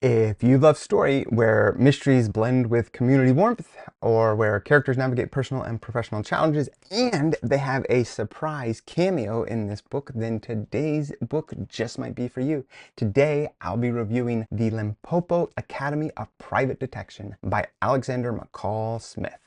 If you love story where mysteries blend with community warmth, or where characters navigate personal and professional challenges, and they have a surprise cameo in this book, then today's book just might be for you. Today, I'll be reviewing The Limpopo Academy of Private Detection by Alexander McCall Smith.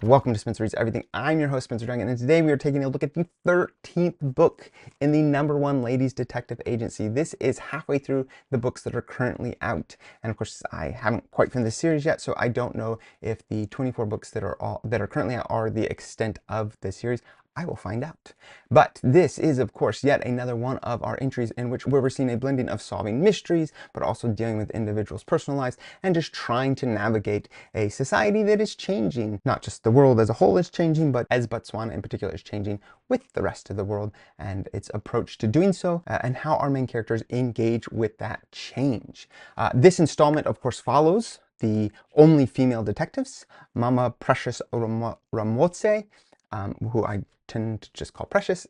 Welcome to Spencer Reads Everything. I'm your host, Spencer Dragon, and today we are taking a look at the 13th book in the #1 ladies detective agency. This is halfway through the books that are currently out, and of course I haven't quite finished the series yet, so I don't know if the 24 books that are currently out are the extent of the series. I will find out. But this is, of course, yet another one of our entries in which we're seeing a blending of solving mysteries, but also dealing with individuals' personal lives and just trying to navigate a society that is changing. Not just the world as a whole is changing, but as Botswana in particular is changing with the rest of the world and its approach to doing so, and how our main characters engage with that change. This installment, of course, follows the only female detectives, Mama Precious Ramotswe, who I tend to just call Precious,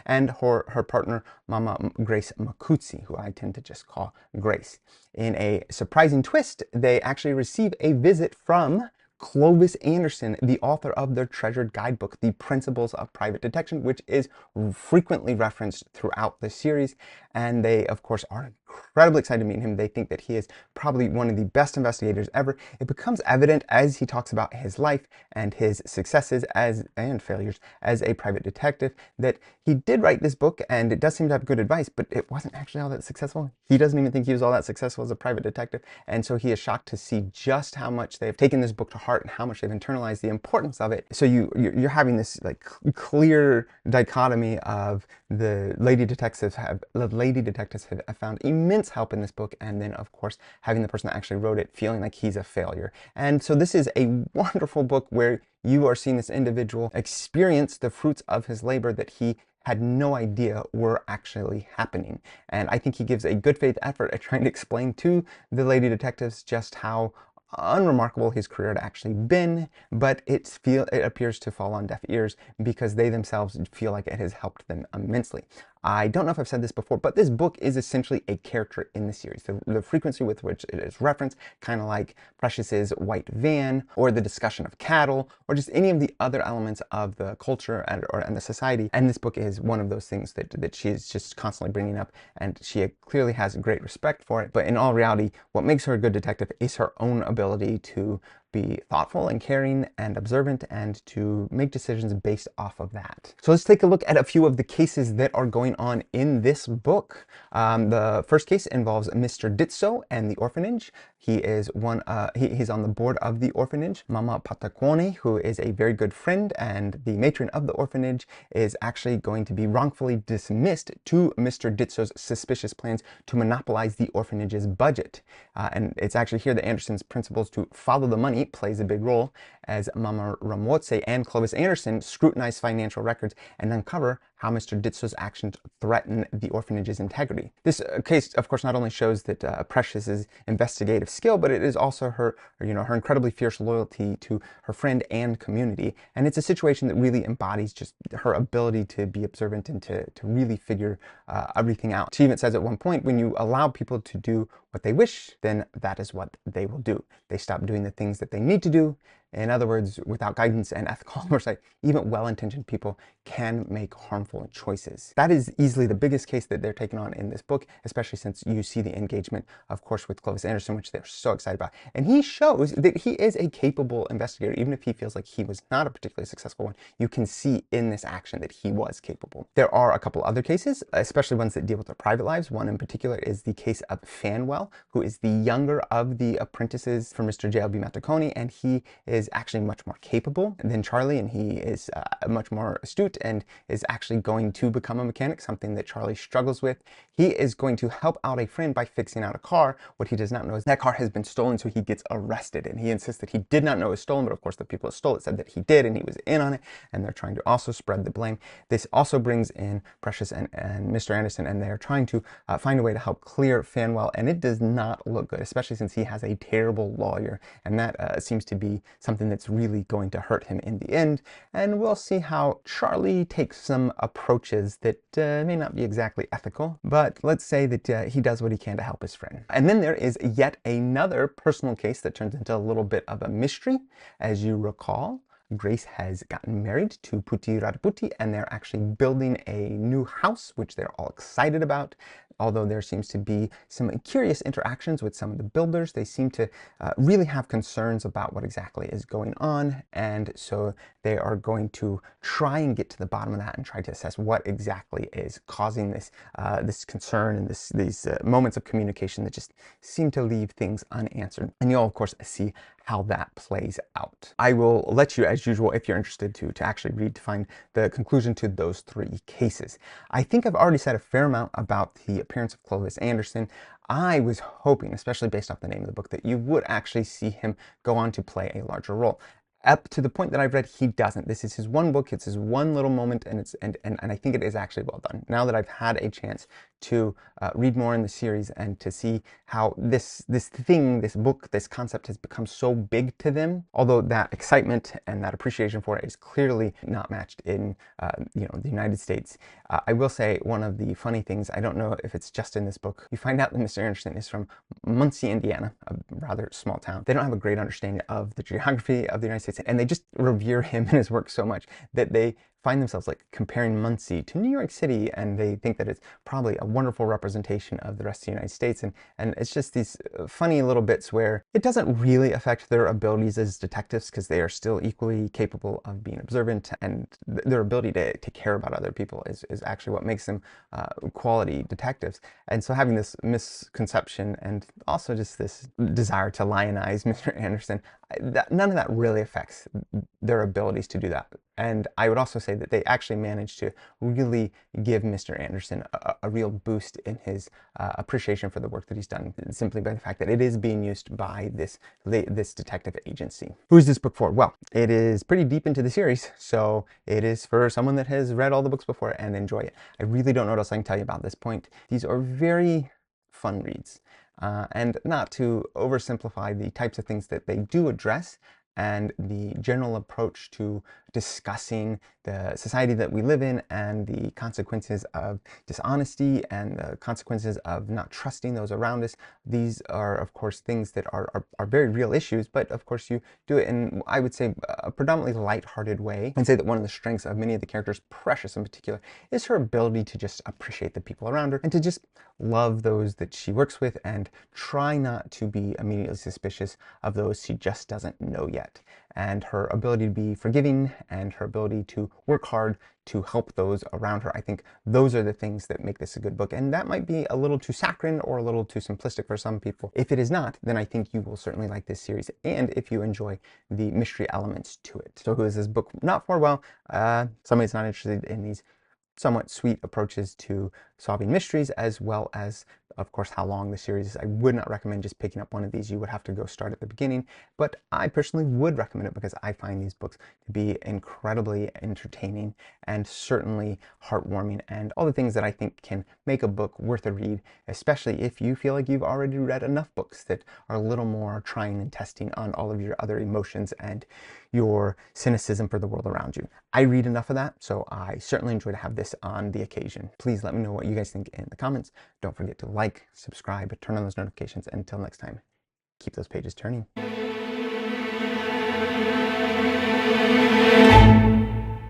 and her partner, Mama Grace Makutsi, who I tend to just call Grace. In a surprising twist, they actually receive a visit from Clovis Andersen, the author of their treasured guidebook, The Principles of Private Detection, which is frequently referenced throughout the series. And they, of course, are incredibly excited to meet him. They think that he is probably one of the best investigators ever. It becomes evident as he talks about his life and his successes and failures as a private detective that he did write this book, and it does seem to have good advice, but it wasn't actually all that successful. He doesn't even think he was all that successful as a private detective, and so he is shocked to see just how much they've taken this book to heart and how much they've internalized the importance of it. So you're having this like clear dichotomy of the lady detectives have found immense help in this book, and then of course having the person that actually wrote it feeling like he's a failure. And so this is a wonderful book where you are seeing this individual experience the fruits of his labor that he had no idea were actually happening. And I think he gives a good faith effort at trying to explain to the lady detectives just how unremarkable his career had actually been, but it appears to fall on deaf ears because they themselves feel like it has helped them immensely. I don't know if I've said this before, but this book is essentially a character in the series. The frequency with which it is referenced, kind of like Precious's white van, or the discussion of cattle, or just any of the other elements of the culture and the society. And this book is one of those things that she is just constantly bringing up, and she clearly has great respect for it. But in all reality, what makes her a good detective is her own ability to be thoughtful and caring and observant and to make decisions based off of that. So let's take a look at a few of the cases that are going on in this book. The first case involves Mr. Ditso and the orphanage. He is he's on the board of the orphanage. Mama Patakwane, who is a very good friend and the matron of the orphanage, is actually going to be wrongfully dismissed to Mr. Ditso's suspicious plans to monopolize the orphanage's budget. And it's actually here that Andersen's principles to follow the money plays a big role, as Mama Ramotswe and Clovis Andersen scrutinize financial records and uncover how Mr. Ditso's actions threaten the orphanage's integrity. This case, of course, not only shows that Precious's investigative skill, but it is also her incredibly fierce loyalty to her friend and community. And it's a situation that really embodies just her ability to be observant and to really figure everything out. She even says at one point, when you allow people to do what they wish, then that is what they will do. They stop doing the things that they need to do. In other words, without guidance and ethical oversight, even well-intentioned people can make harmful choices. That is easily the biggest case that they're taking on in this book, especially since you see the engagement, of course, with Clovis Andersen, which they're so excited about. And he shows that he is a capable investigator, even if he feels like he was not a particularly successful one. You can see in this action that he was capable. There are a couple other cases, especially ones that deal with their private lives. One in particular is the case of Fanwell, who is the younger of the apprentices for Mr. J.L.B. Matakoni, and he is actually much more capable than Charlie, and he is much more astute and is actually going to become a mechanic, something that Charlie struggles with. He is going to help out a friend by fixing out a car. What he does not know is that car has been stolen, so he gets arrested, and he insists that he did not know it was stolen, but of course the people that stole it said that he did, and he was in on it, and they're trying to also spread the blame. This also brings in Precious and Mr. Andersen, and they are trying to find a way to help clear Fanwell, and it does not look good, especially since he has a terrible lawyer, and that seems to be something something that's really going to hurt him in the end. And we'll see how Charlie takes some approaches that may not be exactly ethical, but let's say that he does what he can to help his friend. And then there is yet another personal case that turns into a little bit of a mystery. As you recall, Grace has gotten married to Puti Raraputi, and they're actually building a new house, which they're all excited about. Although there seems to be some curious interactions with some of the builders, they seem to really have concerns about what exactly is going on, and so they are going to try and get to the bottom of that and try to assess what exactly is causing this this concern and these moments of communication that just seem to leave things unanswered. And you'll of course see how that plays out. I will let you, as usual, if you're interested, to actually read to find the conclusion to those 3 cases. I think I've already said a fair amount about the appearance of Clovis Andersen. I was hoping, especially based off the name of the book, that you would actually see him go on to play a larger role. Up to the point that I've read, he doesn't. This is his one book, it's his one little moment, and I think it is actually well done. Now that I've had a chance to read more in the series and to see how this book, this concept has become so big to them, although that excitement and that appreciation for it is clearly not matched in the United States. I will say one of the funny things, I don't know if it's just in this book, you find out that Mr. Andersen is from Muncie, Indiana, a rather small town. They don't have a great understanding of the geography of the United States, and they just revere him and his work so much that they find themselves like comparing Muncie to New York City, and they think that it's probably a wonderful representation of the rest of the United States. And it's just these funny little bits where it doesn't really affect their abilities as detectives, because they are still equally capable of being observant, and their ability to care about other people is actually what makes them quality detectives. And so having this misconception and also just this desire to lionize Mr. Andersen, none of that really affects their abilities to do that. And I would also say that they actually managed to really give Mr. Andersen a real boost in his appreciation for the work that he's done, simply by the fact that it is being used by this detective agency. Who is this book for? Well, it is pretty deep into the series, so it is for someone that has read all the books before and enjoy it. I really don't know what else I can tell you about this point. These are very fun reads. And not to oversimplify the types of things that they do address, and the general approach to discussing the society that we live in and the consequences of dishonesty and the consequences of not trusting those around us. These are, of course, things that are very real issues, but of course you do it in, I would say, a predominantly lighthearted way, and say that one of the strengths of many of the characters, Precious in particular, is her ability to just appreciate the people around her and to just love those that she works with and try not to be immediately suspicious of those she just doesn't know yet. And her ability to be forgiving and her ability to work hard to help those around her. I think those are the things that make this a good book. And that might be a little too saccharine or a little too simplistic for some people. If it is not, then I think you will certainly like this series, and if you enjoy the mystery elements to it. So who is this book not for? Well, somebody that's not interested in these somewhat sweet approaches to solving mysteries, as well as, of course, how long the series is. I would not recommend just picking up one of these. You would have to go start at the beginning, but I personally would recommend it because I find these books to be incredibly entertaining and certainly heartwarming, and all the things that I think can make a book worth a read, especially if you feel like you've already read enough books that are a little more trying and testing on all of your other emotions and your cynicism for the world around you. I read enough of that, so I certainly enjoy to have this on the occasion. Please let me know what you guys think in the comments. Don't forget to like, subscribe, turn on those notifications. Until next time, keep those pages turning.